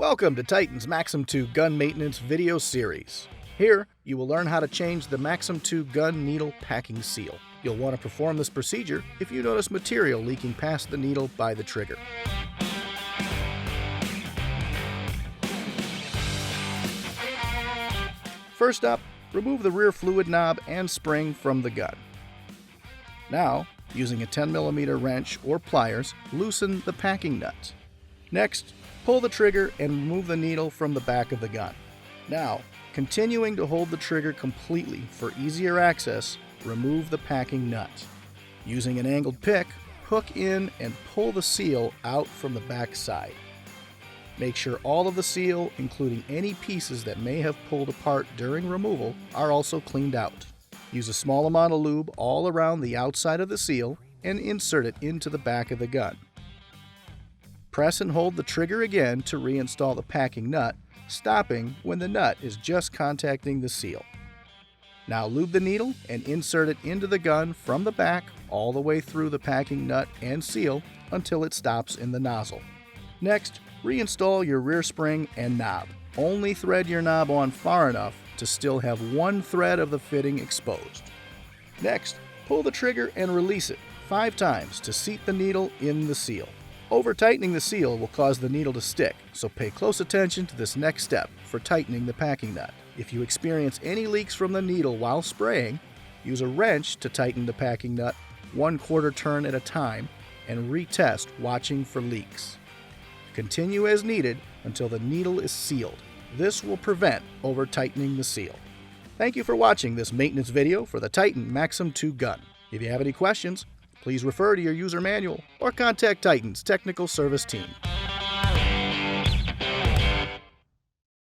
Welcome to Titan's Maxum 2 gun maintenance video series. Here, you will learn how to change the Maxum 2 gun needle packing seal. You'll want to perform this procedure if you notice material leaking past the needle by the trigger. First up, remove the rear fluid knob and spring from the gun. Now, using a 10mm wrench or pliers, loosen the packing nut. Next, pull the trigger and remove the needle from the back of the gun. Now, continuing to hold the trigger completely for easier access, remove the packing nut. Using an angled pick, hook in and pull the seal out from the back side. Make sure all of the seal, including any pieces that may have pulled apart during removal, are also cleaned out. Use a small amount of lube all around the outside of the seal and insert it into the back of the gun. Press and hold the trigger again to reinstall the packing nut, stopping when the nut is just contacting the seal. Now lube the needle and insert it into the gun from the back all the way through the packing nut and seal until it stops in the nozzle. Next, reinstall your rear spring and knob. Only thread your knob on far enough to still have one thread of the fitting exposed. Next, pull the trigger and release it 5 times to seat the needle in the seal. Over-tightening the seal will cause the needle to stick, so pay close attention to this next step for tightening the packing nut. If you experience any leaks from the needle while spraying, use a wrench to tighten the packing nut 1/4 turn at a time and retest watching for leaks. Continue as needed until the needle is sealed. This will prevent over-tightening the seal. Thank you for watching this maintenance video for the Titan Maxum 2 gun. If you have any questions, please refer to your user manual or contact Titan's technical service team.